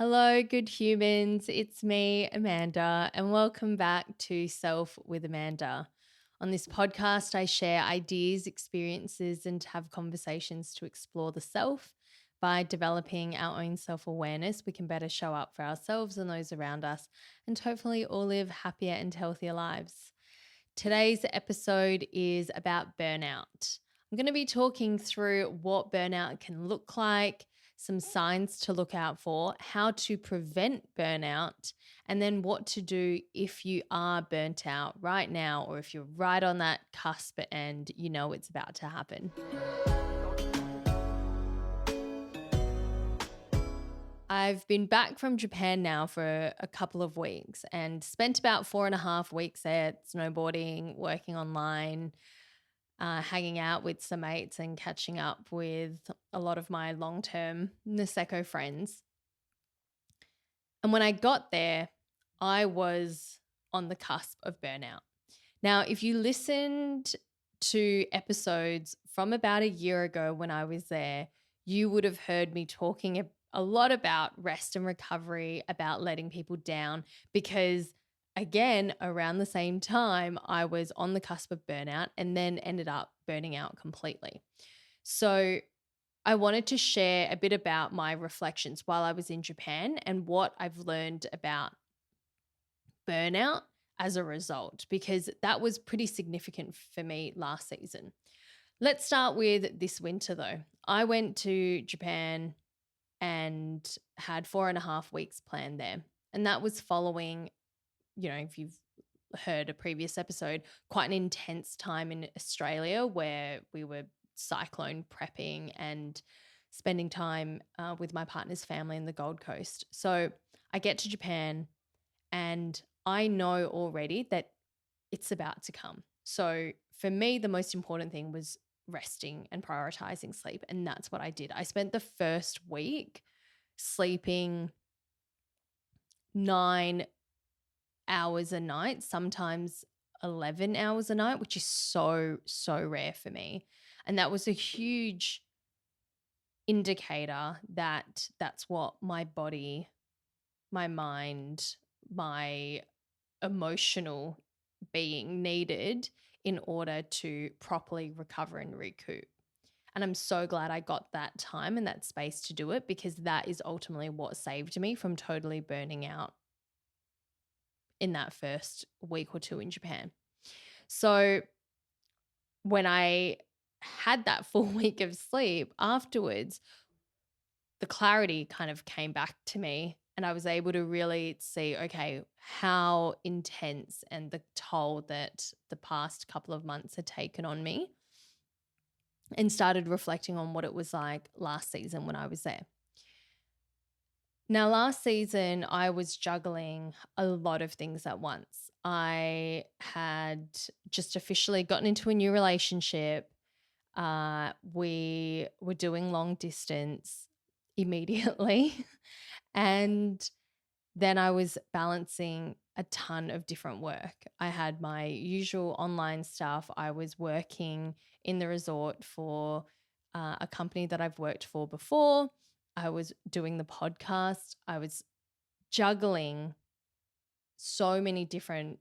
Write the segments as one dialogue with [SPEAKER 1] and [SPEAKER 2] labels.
[SPEAKER 1] Hello, good humans. It's me, Amanda, and welcome back to Self with Amanda. On this podcast, I share ideas, experiences, and have conversations to explore the self. By developing our own self awareness, we can better show up for ourselves and those around us, and hopefully all live happier and healthier lives. Today's episode is about burnout. I'm going to be talking through what burnout can look like, some signs to look out for, how to prevent burnout, and then what to do if you are burnt out right now or if you're right on that cusp and you know it's about to happen. I've been back from Japan now for a couple of weeks and spent about 4.5 weeks there snowboarding, working online, hanging out with some mates and catching up with a lot of my long-term Niseko friends. And when I got there, I was on the cusp of burnout. Now, if you listened to episodes from about a year ago when I was there, you would have heard me talking a lot about rest and recovery, about letting people down, because again, around the same time, I was on the cusp of burnout and then ended up burning out completely. So I wanted to share a bit about my reflections while I was in Japan and what I've learned about burnout as a result, because that was pretty significant for me last season. Let's start with this winter though. I went to Japan and had 4.5 weeks planned there. And that was following, if you've heard a previous episode, quite an intense time in Australia where we were cyclone prepping and spending time with my partner's family in the Gold Coast. So I get to Japan and I know already that it's about to come. So for me, the most important thing was resting and prioritizing sleep. And that's what I did. I spent the first week sleeping 9 hours a night, sometimes 11 hours a night, which is so rare for me. And that was a huge indicator that that's what my body, my mind, my emotional being needed in order to properly recover and recoup. And I'm so glad I got that time and that space to do it, because that is ultimately what saved me from totally burning out in that first week or two in Japan. So when I had that full week of sleep afterwards, the clarity kind of came back to me and I was able to really see, okay, how intense and the toll that the past couple of months had taken on me, and started reflecting on what it was like last season when I was there. Now, last season, I was juggling a lot of things at once. I had just officially gotten into a new relationship. We were doing long distance immediately. And then I was balancing a ton of different work. I had my usual online stuff. I was working in the resort for a company that I've worked for before. I was doing the podcast. I was juggling so many different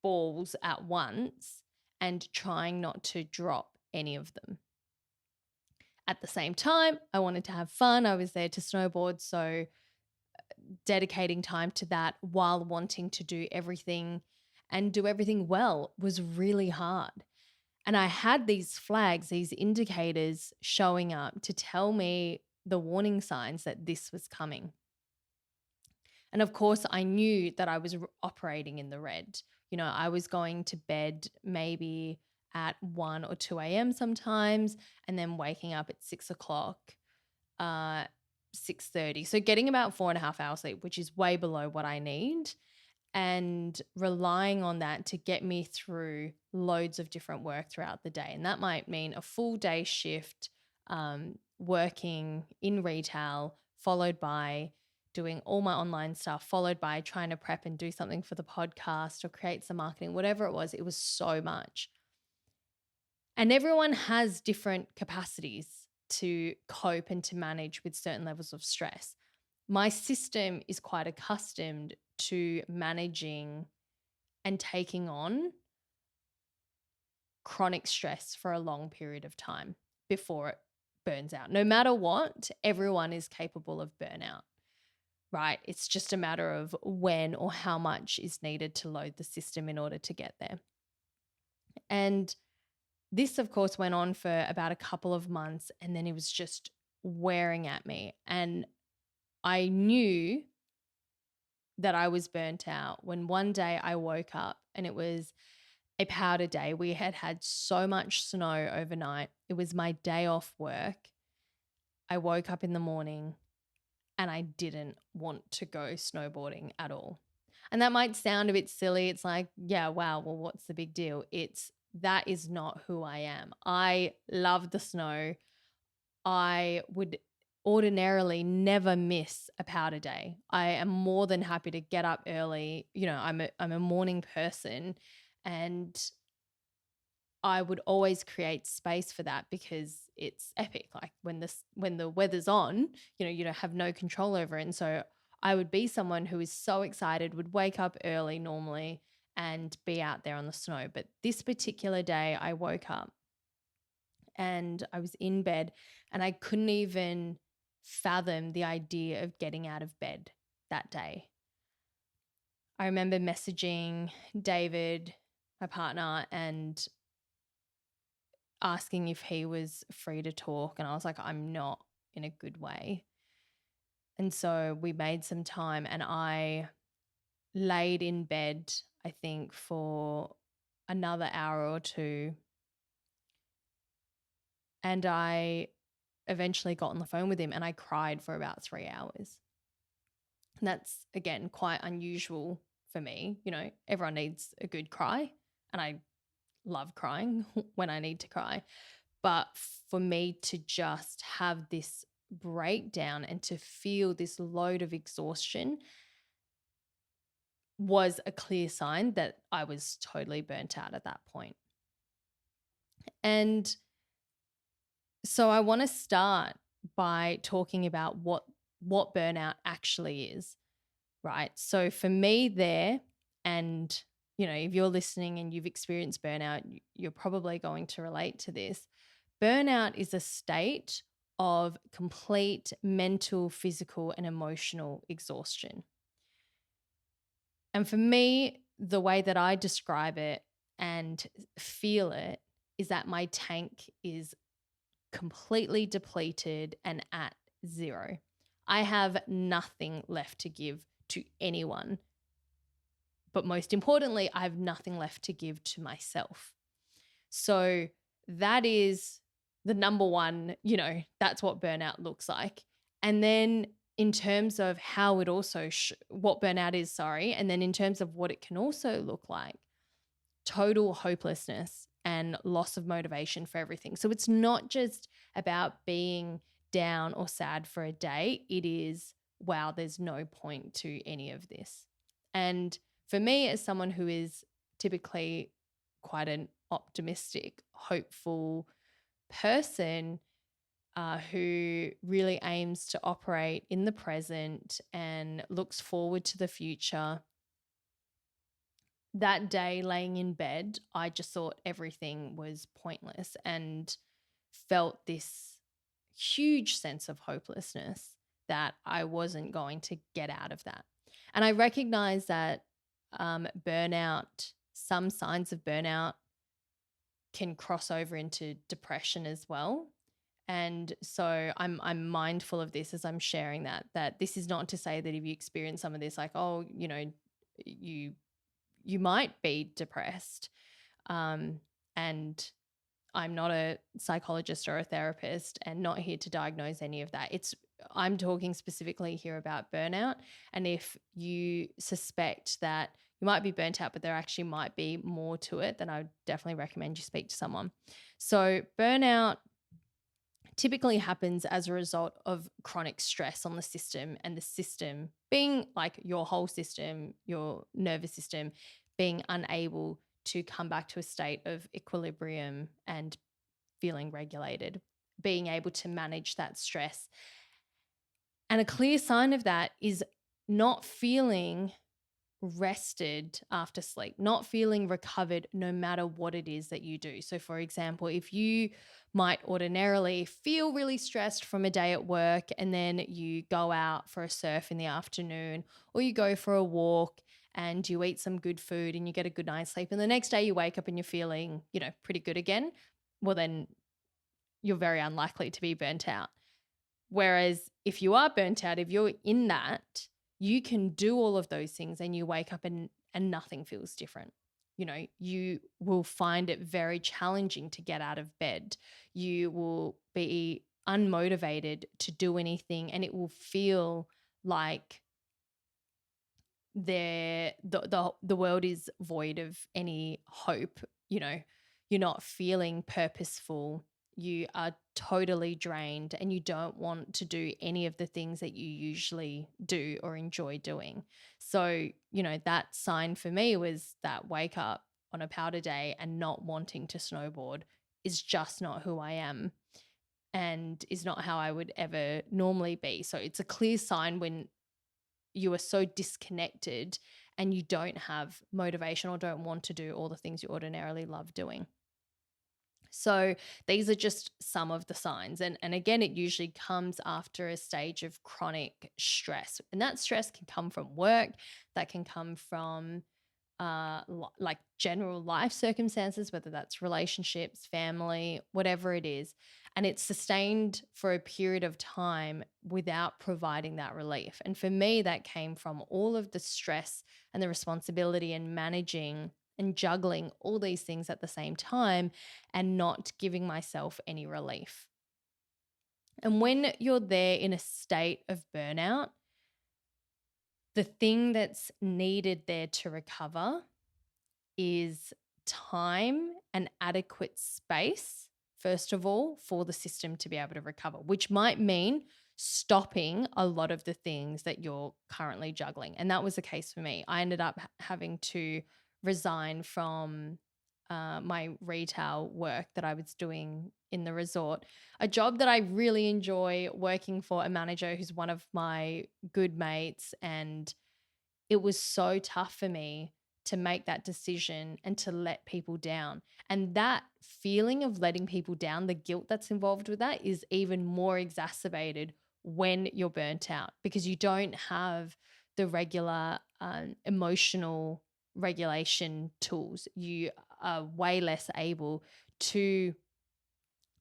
[SPEAKER 1] balls at once and trying not to drop any of them. At the same time, I wanted to have fun. I was there to snowboard, so dedicating time to that while wanting to do everything and do everything well was really hard. And I had these flags, these indicators showing up to tell me the warning signs that this was coming. And of course, I knew that I was operating in the red. I was going to bed maybe at 1 or 2 a.m. sometimes, and then waking up at 6 o'clock, 6:30. So getting about 4.5 hours sleep, which is way below what I need, and relying on that to get me through loads of different work throughout the day. And that might mean a full day shift, working in retail, followed by doing all my online stuff, followed by trying to prep and do something for the podcast or create some marketing, whatever it was so much. And everyone has different capacities. to cope and to manage with certain levels of stress. My system is quite accustomed to managing and taking on chronic stress for a long period of time before it burns out. No matter what, everyone is capable of burnout, right? It's just a matter of when or how much is needed to load the system in order to get there. And this, of course, went on for about a couple of months, and then it was just wearing at me. And I knew that I was burnt out when one day I woke up and it was a powder day. We had had so much snow overnight. It was my day off work. I woke up in the morning and I didn't want to go snowboarding at all. And that might sound a bit silly. It's like, yeah, wow, well, what's the big deal? That is not who I am. I love the snow. I would ordinarily never miss a powder day. I am more than happy to get up early. You know, I'm a morning person, and I would always create space for that because it's epic. Like when the weather's on, you don't have no control over it. And so I would be someone who is so excited, would wake up early normally and be out there on the snow. But this particular day I woke up and I was in bed and I couldn't even fathom the idea of getting out of bed that day. I remember messaging David, my partner, and asking if he was free to talk. And I was like, I'm not in a good way. And so we made some time and I laid in bed, I think, for another hour or two. And I eventually got on the phone with him and I cried for about 3 hours. And that's, again, quite unusual for me. Everyone needs a good cry. And I love crying when I need to cry. But for me to just have this breakdown and to feel this load of exhaustion was a clear sign that I was totally burnt out at that point. And so I want to start by talking about what burnout actually is, right? So for me there, and if you're listening and you've experienced burnout, you're probably going to relate to this. Burnout is a state of complete mental, physical, and emotional exhaustion. And for me, the way that I describe it and feel it is that my tank is completely depleted and at zero. I have nothing left to give to anyone. But most importantly, I have nothing left to give to myself. So that is the number one, that's what burnout looks like. And then in terms of how it also, what burnout is, and then in terms of what it can also look like, total hopelessness and loss of motivation for everything. So it's not just about being down or sad for a day. It is, wow, there's no point to any of this. And for me, as someone who is typically quite an optimistic, hopeful person who really aims to operate in the present and looks forward to the future, that day laying in bed, I just thought everything was pointless and felt this huge sense of hopelessness that I wasn't going to get out of that. And I recognize that burnout, some signs of burnout can cross over into depression as well. And so I'm mindful of this as I'm sharing that this is not to say that if you experience some of this, like, oh, you might be depressed. And I'm not a psychologist or a therapist and not here to diagnose any of that. I'm talking specifically here about burnout. And if you suspect that you might be burnt out, but there actually might be more to it, then I would definitely recommend you speak to someone. So burnout typically happens as a result of chronic stress on the system, and the system being like your whole system, your nervous system, being unable to come back to a state of equilibrium and feeling regulated. being able to manage that stress. And a clear sign of that is not feeling rested after sleep, not feeling recovered no matter what it is that you do. So, for example, if you might ordinarily feel really stressed from a day at work and then you go out for a surf in the afternoon, or you go for a walk and you eat some good food and you get a good night's sleep, and the next day you wake up and you're feeling, pretty good again, well, then you're very unlikely to be burnt out. Whereas if you are burnt out, if you're in that, you can do all of those things and you wake up and nothing feels different. You will find it very challenging to get out of bed. You will be unmotivated to do anything, and it will feel like the world is void of any hope. You're not feeling purposeful. You are totally drained and you don't want to do any of the things that you usually do or enjoy doing. So, that sign for me was that wake up on a powder day and not wanting to snowboard is just not who I am and is not how I would ever normally be. So it's a clear sign when you are so disconnected and you don't have motivation or don't want to do all the things you ordinarily love doing. So these are just some of the signs. And again, it usually comes after a stage of chronic stress. And that stress can come from work, that can come from like general life circumstances, whether that's relationships, family, whatever it is. And it's sustained for a period of time without providing that relief. And for me, that came from all of the stress and the responsibility and managing and juggling all these things at the same time and not giving myself any relief. And when you're there in a state of burnout, the thing that's needed there to recover is time and adequate space, first of all, for the system to be able to recover, which might mean stopping a lot of the things that you're currently juggling. And that was the case for me. I ended up having to resign from my retail work that I was doing in the resort, a job that I really enjoy, working for a manager who's one of my good mates. And it was so tough for me to make that decision and to let people down. And that feeling of letting people down, the guilt that's involved with that, is even more exacerbated when you're burnt out because you don't have the regular emotional regulation tools. You are way less able to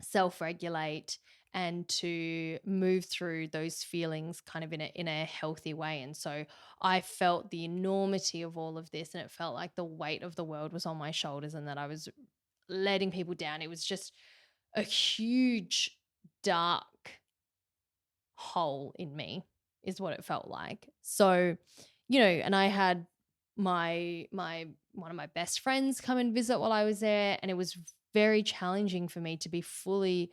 [SPEAKER 1] self-regulate and to move through those feelings kind of in a healthy way. And so I felt the enormity of all of this, and it felt like the weight of the world was on my shoulders and that I was letting people down. It was just a huge dark hole in me is what it felt like. So, and I had my one of my best friends come and visit while I was there, and it was very challenging for me to be fully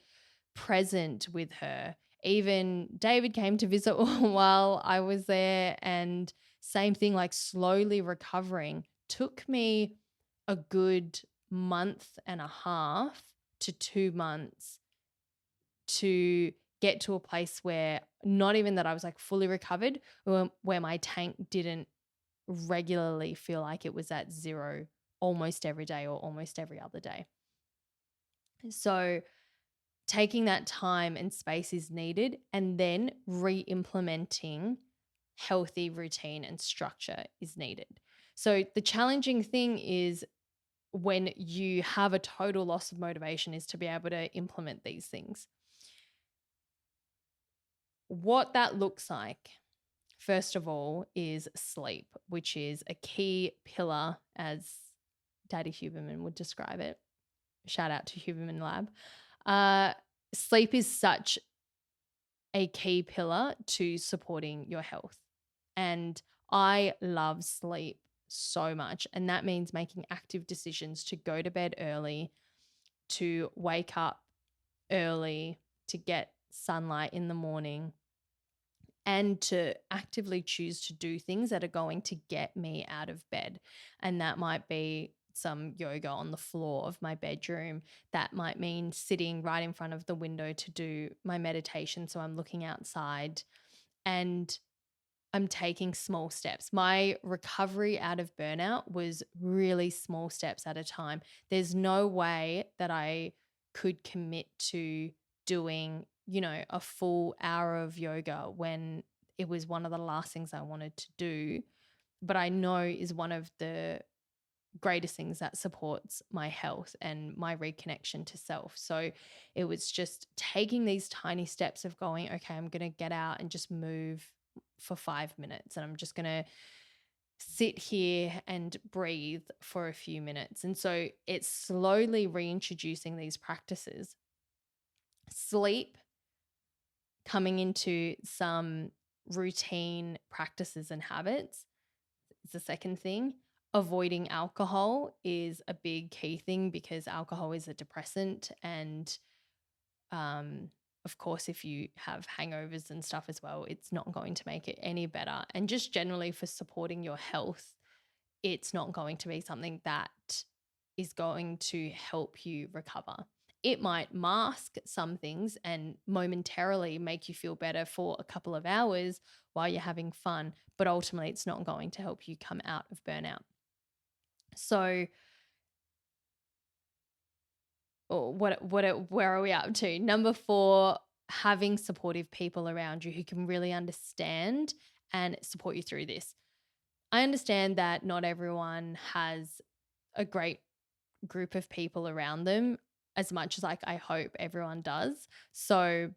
[SPEAKER 1] present with her. Even David came to visit while I was there, and same thing, like slowly recovering took me a good month and a half to 2 months to get to a place where not even that I was like fully recovered, where my tank didn't regularly feel like it was at zero almost every day or almost every other day. So taking that time and space is needed, and then re-implementing healthy routine and structure is needed. So the challenging thing is when you have a total loss of motivation is to be able to implement these things. What that looks like, first of all, is sleep, which is a key pillar, as Daddy Huberman would describe it. Shout out to Huberman Lab. Sleep is such a key pillar to supporting your health. And I love sleep so much. And that means making active decisions to go to bed early, to wake up early, to get sunlight in the morning, and to actively choose to do things that are going to get me out of bed. And that might be some yoga on the floor of my bedroom. That might mean sitting right in front of the window to do my meditation. So I'm looking outside and I'm taking small steps. My recovery out of burnout was really small steps at a time. There's no way that I could commit to doing, a full hour of yoga when it was one of the last things I wanted to do, but I know is one of the greatest things that supports my health and my reconnection to self. So it was just taking these tiny steps of going, okay, I'm going to get out and just move for 5 minutes, and I'm just going to sit here and breathe for a few minutes. And so it's slowly reintroducing these practices. Sleep, coming into some routine practices and habits is the second thing. Avoiding alcohol is a big key thing because alcohol is a depressant. And of course, if you have hangovers and stuff as well, it's not going to make it any better. And just generally for supporting your health, it's not going to be something that is going to help you recover. It might mask some things and momentarily make you feel better for a couple of hours while you're having fun, but ultimately it's not going to help you come out of burnout. So where are we up to? Number 4, having supportive people around you who can really understand and support you through this. I understand that not everyone has a great group of people around them as much as I hope everyone does. So,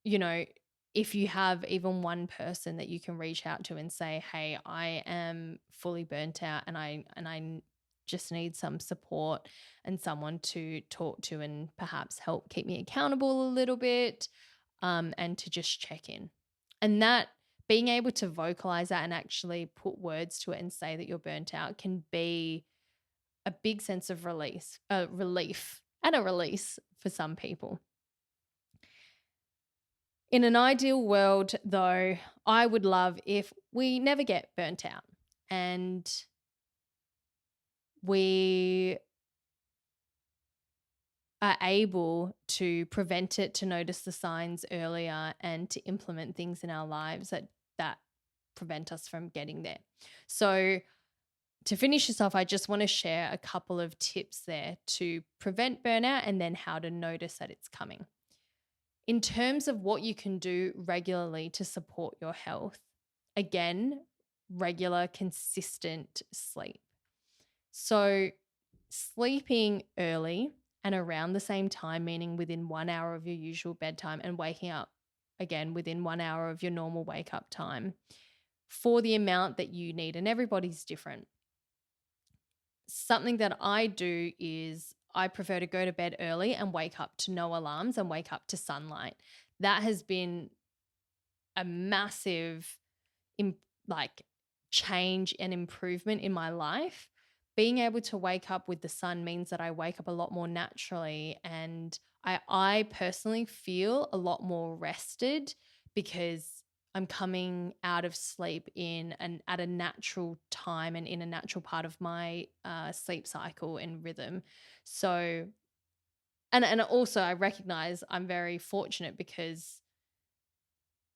[SPEAKER 1] if you have even one person that you can reach out to and say, hey, I am fully burnt out and I just need some support and someone to talk to and perhaps help keep me accountable a little bit, and to just check in. And that being able to vocalize that and actually put words to it and say that you're burnt out can be a big sense of relief and a release for some people. In an ideal world, though, I would love if we never get burnt out and we are able to prevent it, to notice the signs earlier, and to implement things in our lives that prevent us from getting there. So to finish this off, I just want to share a couple of tips there to prevent burnout and then how to notice that it's coming. In terms of what you can do regularly to support your health, again, regular, consistent sleep. So sleeping early and around the same time, meaning within 1 hour of your usual bedtime, and waking up again within 1 hour of your normal wake up time for the amount that you need. And everybody's different. Something that I do is I prefer to go to bed early and wake up to no alarms and wake up to sunlight. That has been a massive change and improvement in my life. Being able to wake up with the sun means that I wake up a lot more naturally, and I personally feel a lot more rested because I'm coming out of sleep at a natural time and in a natural part of my sleep cycle and rhythm. So, and also I recognize I'm very fortunate because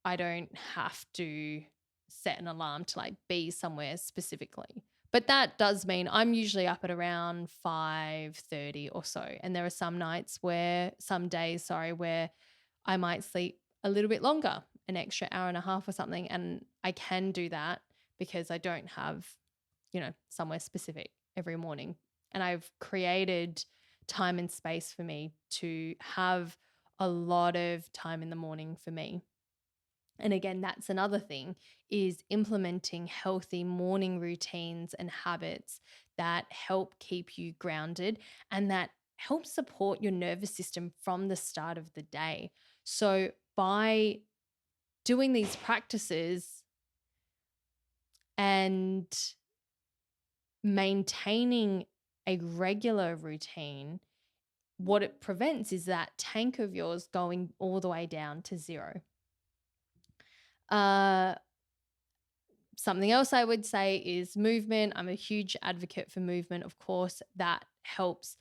[SPEAKER 1] I don't have to set an alarm to be somewhere specifically. But that does mean I'm usually up at around 5:30 or so. And there are some days where I might sleep a little bit longer, an extra hour and a half or something. And I can do that because I don't have, somewhere specific every morning. And I've created time and space for me to have a lot of time in the morning for me. And again, that's another thing, is implementing healthy morning routines and habits that help keep you grounded and that help support your nervous system from the start of the day. So by doing these practices and maintaining a regular routine, what it prevents is that tank of yours going all the way down to zero. Some Something else I would say is movement. I'm a huge advocate for movement. Of course, that helps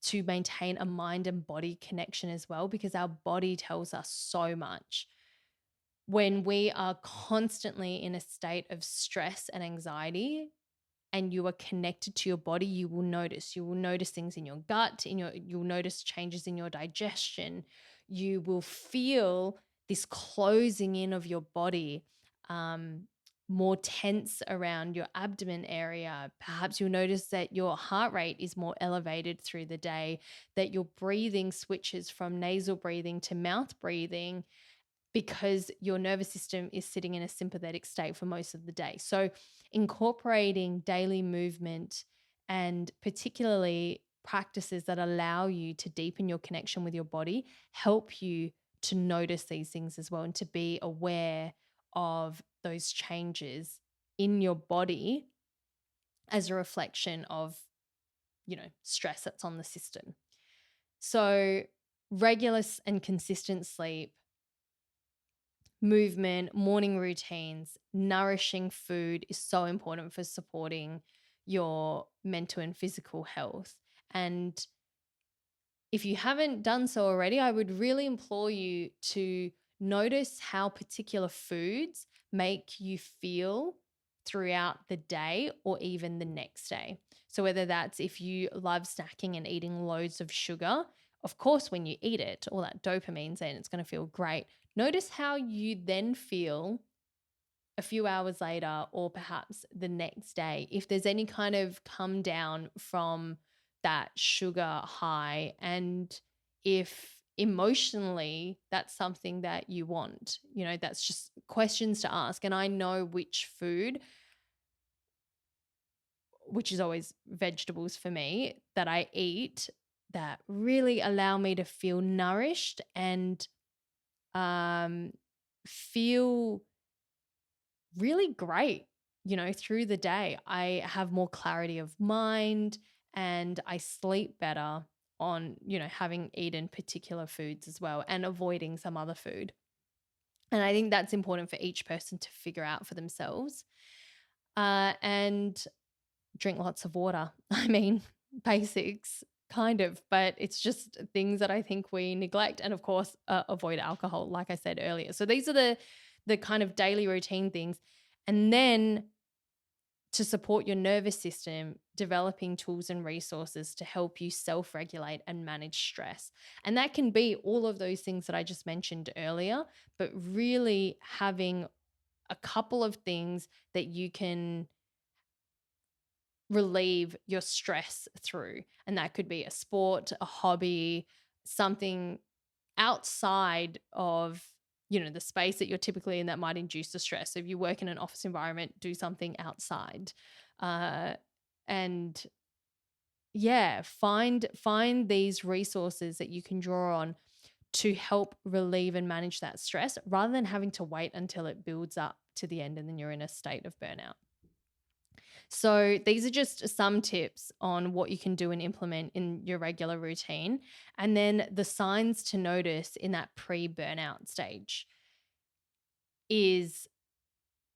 [SPEAKER 1] to maintain a mind and body connection as well, because our body tells us so much. When we are constantly in a state of stress and anxiety and you are connected to your body, you will notice things in your gut, you'll notice changes in your digestion. You will feel this closing in of your body, um, more tense around your abdomen area. Perhaps you'll notice that your heart rate is more elevated through the day, that your breathing switches from nasal breathing to mouth breathing, because your nervous system is sitting in a sympathetic state for most of the day. So incorporating daily movement, and particularly practices that allow you to deepen your connection with your body, help you to notice these things as well, and to be aware of those changes in your body as a reflection of, stress that's on the system. So regular and consistent sleep, movement, morning routines, nourishing food is so important for supporting your mental and physical health. And if you haven't done so already, I would really implore you to notice how particular foods make you feel throughout the day or even the next day. So whether that's if you love snacking and eating loads of sugar, of course, when you eat it, all that dopamine's in, it's going to feel great. Notice how you then feel a few hours later or perhaps the next day, if there's any kind of come down from that sugar high, and if emotionally that's something that you want. That's just questions to ask. And I know which food, which is always vegetables for me, that I eat that really allow me to feel nourished and feel really great, through the day. I have more clarity of mind and I sleep better on, having eaten particular foods as well and avoiding some other food. And I think that's important for each person to figure out for themselves. And drink lots of water. I mean, basics kind of, but it's just things that I think we neglect. And of course, avoid alcohol, like I said earlier. So these are the kind of daily routine things. And then to support your nervous system, developing tools and resources to help you self-regulate and manage stress. And that can be all of those things that I just mentioned earlier, but really having a couple of things that you can relieve your stress through. And that could be a sport, a hobby, something outside of, the space that you're typically in that might induce the stress. So if you work in an office environment, do something outside. And yeah, find these resources that you can draw on to help relieve and manage that stress, rather than having to wait until it builds up to the end and then you're in a state of burnout. So these are just some tips on what you can do and implement in your regular routine. And then the signs to notice in that pre-burnout stage is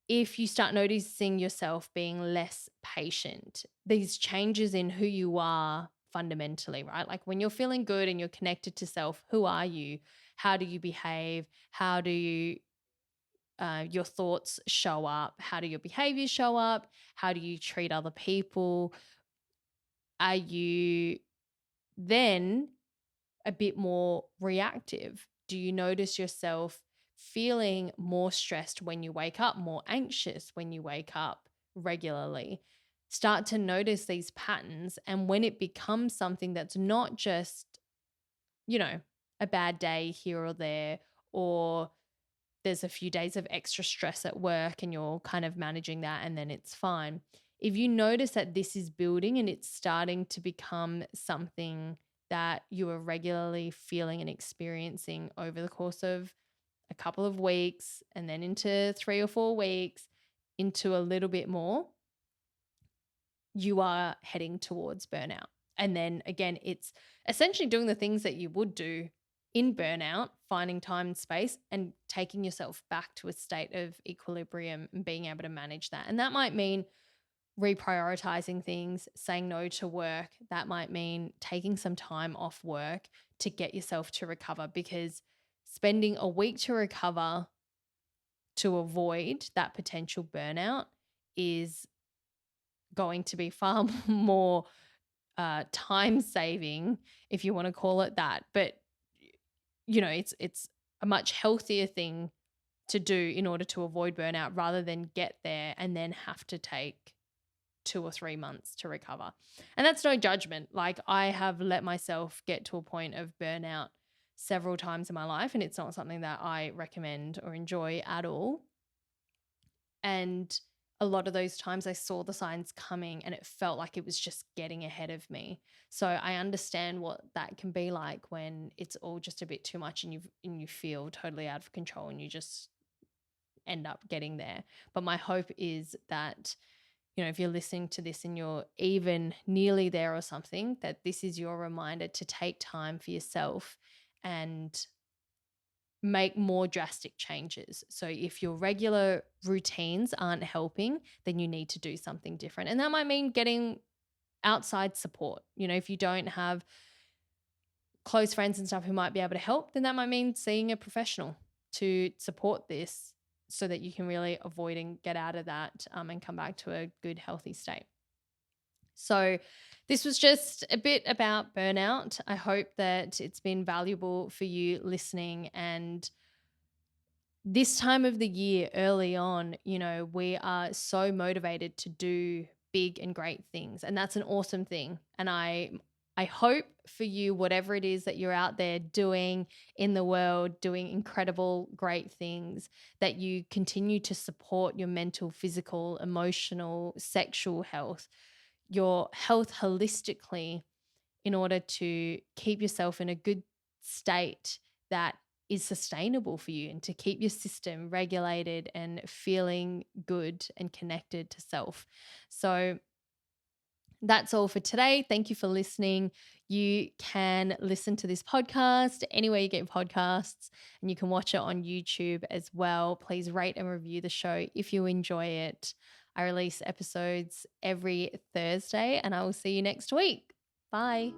[SPEAKER 1] if you start noticing yourself being less patient, these changes in who you are fundamentally, right? Like when you're feeling good and you're connected to self, who are you? How do you behave? How do you your thoughts show up? How do your behaviors show up? How do you treat other people? Are you then a bit more reactive? Do you notice yourself feeling more stressed when you wake up, more anxious when you wake up regularly? Start to notice these patterns. And when it becomes something that's not just, a bad day here or there, or there's a few days of extra stress at work and you're kind of managing that and then it's fine. If you notice that this is building and it's starting to become something that you are regularly feeling and experiencing over the course of a couple of weeks and then into 3 or 4 weeks, into a little bit more, you are heading towards burnout. And then again, it's essentially doing the things that you would do in burnout, finding time and space and taking yourself back to a state of equilibrium and being able to manage that. And that might mean reprioritizing things, saying no to work. That might mean taking some time off work to get yourself to recover, because spending a week to recover to avoid that potential burnout is going to be far more time saving, if you want to call it that. But it's a much healthier thing to do in order to avoid burnout, rather than get there and then have to take 2 or 3 months to recover. And that's no judgment. Like, I have let myself get to a point of burnout several times in my life, and it's not something that I recommend or enjoy at all. And a lot of those times I saw the signs coming and it felt like it was just getting ahead of me. So I understand what that can be like when it's all just a bit too much and you feel totally out of control and you just end up getting there. But my hope is that, if you're listening to this and you're even nearly there or something, that this is your reminder to take time for yourself and make more drastic changes. So if your regular routines aren't helping, then you need to do something different. And that might mean getting outside support. If you don't have close friends and stuff who might be able to help, then that might mean seeing a professional to support this so that you can really avoid and get out of that and come back to a good, healthy state. So this was just a bit about burnout. I hope that it's been valuable for you listening. And this time of the year, early on, we are so motivated to do big and great things. And that's an awesome thing. And I hope for you, whatever it is that you're out there doing in the world, doing incredible, great things, that you continue to support your mental, physical, emotional, sexual health, your health holistically, in order to keep yourself in a good state that is sustainable for you and to keep your system regulated and feeling good and connected to self. So that's all for today. Thank you for listening. You can listen to this podcast anywhere you get podcasts, and you can watch it on YouTube as well. Please rate and review the show if you enjoy it. I release episodes every Thursday, and I will see you next week. Bye.